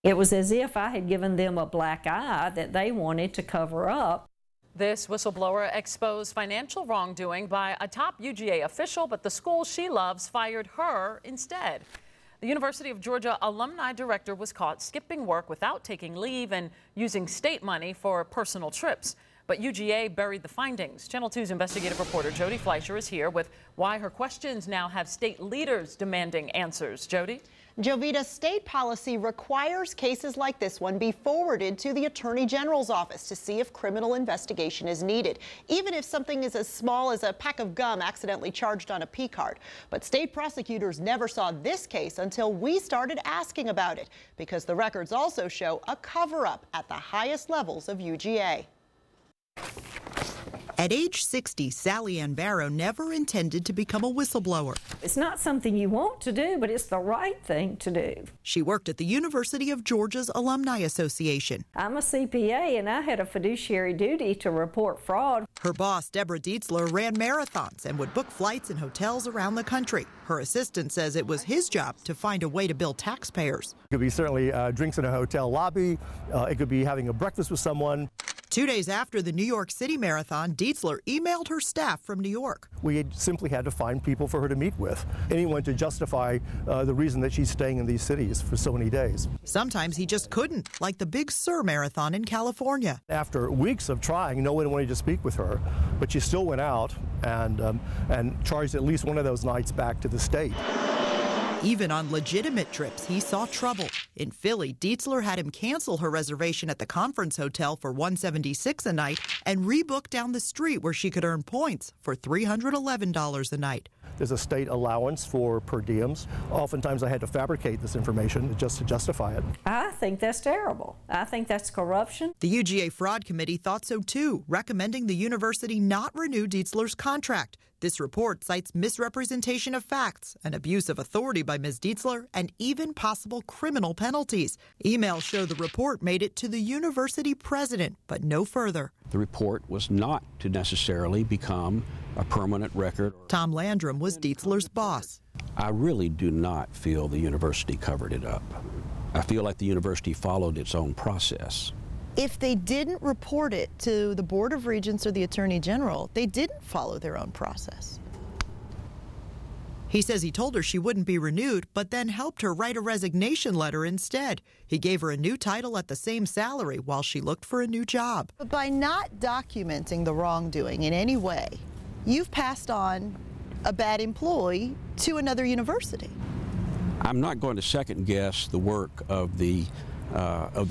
It was as if I had given them a black eye that they wanted to cover up. This whistleblower exposed financial wrongdoing by a top UGA official, but the school she loves fired her instead. The University of Georgia alumni director was caught skipping work without taking leave and using state money for personal trips. But UGA buried the findings. Channel 2's investigative reporter Jody Fleischer is here with why her questions now have state leaders demanding answers. Jody? Jovita, state policy requires cases like this one be forwarded to the Attorney General's office to see if criminal investigation is needed, even if something is as small as a pack of gum accidentally charged on a P card. But state prosecutors never saw this case until we started asking about it, because the records also show a cover-up at the highest levels of UGA. At age 60, Sally Ann Barrow never intended to become a whistleblower. It's not something you want to do, but it's the right thing to do. She worked at the University of Georgia's Alumni Association. I'm a CPA, and I had a fiduciary duty to report fraud. Her boss, Deborah Dietzler, ran marathons and would book flights and hotels around the country. Her assistant says it was his job to find a way to bill taxpayers. It could be certainly drinks in a hotel lobby. It could be having a breakfast with someone. 2 days after the New York City Marathon, Dietzler emailed her staff from New York. We simply had to find people for her to meet with, anyone to justify the reason that she's staying in these cities for so many days. Sometimes he just couldn't, like the Big Sur Marathon in California. After weeks of trying, no one wanted to speak with her, but she still went out and charged at least one of those nights back to the state. Even on legitimate trips, he saw trouble. In Philly, Dietzler had him cancel her reservation at the conference hotel for $176 a night and rebook down the street where she could earn points for $311 a night. There's a state allowance for per diems. Oftentimes I had to fabricate this information just to justify it. I think that's terrible. I think that's corruption. The UGA Fraud Committee thought so too, recommending the university not renew Dietzler's contract. This report cites misrepresentation of facts, an abuse of authority by Ms. Dietzler, and even possible criminal penalties. Emails show the report made it to the university president, but no further. The report was not to necessarily become a permanent record. Tom Landrum was Dietzler's boss. I really do not feel the university covered it up. I feel like the university followed its own process. If they didn't report it to the Board of Regents or the Attorney General, they didn't follow their own process. He says he told her she wouldn't be renewed, but then helped her write a resignation letter instead. He gave her a new title at the same salary while she looked for a new job. But by not documenting the wrongdoing in any way, you've passed on a bad employee to another university. I'm not going to second guess the work of the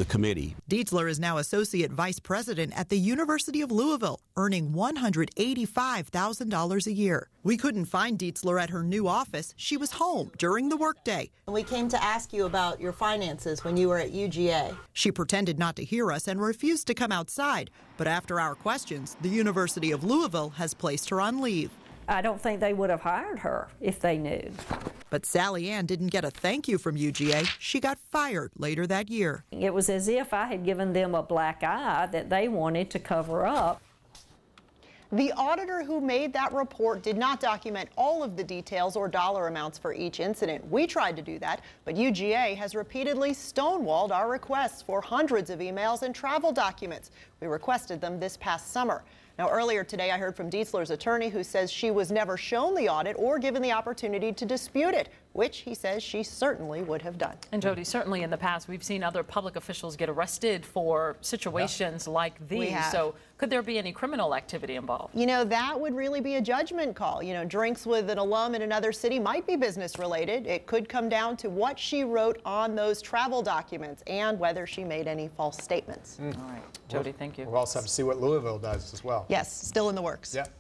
committee. Dietzler is now Associate Vice President at the University of Louisville, earning $185,000 a year. We couldn't find Dietzler at her new office. She was home during the workday. We came to ask you about your finances when you were at UGA. She pretended not to hear us and refused to come outside. But after our questions, the University of Louisville has placed her on leave. I don't think they would have hired her if they knew. But Sally Ann didn't get a thank you from UGA. She got fired later that year. It was as if I had given them a black eye that they wanted to cover up. The auditor who made that report did not document all of the details or dollar amounts for each incident. We tried to do that, but UGA has repeatedly stonewalled our requests for hundreds of emails and travel documents. We requested them this past summer. Now, earlier today, I heard from Dietzler's attorney who says she was never shown the audit or given the opportunity to dispute it, which he says she certainly would have done. And Jody, certainly in the past, we've seen other public officials get arrested for situations like these. So could there be any criminal activity involved? You know, that would really be a judgment call. You know, drinks with an alum in another city might be business related. It could come down to what she wrote on those travel documents and whether she made any false statements. All right. Jody, thank you. We'll also have to see what Louisville does as well. Yes, still in the works. Yeah.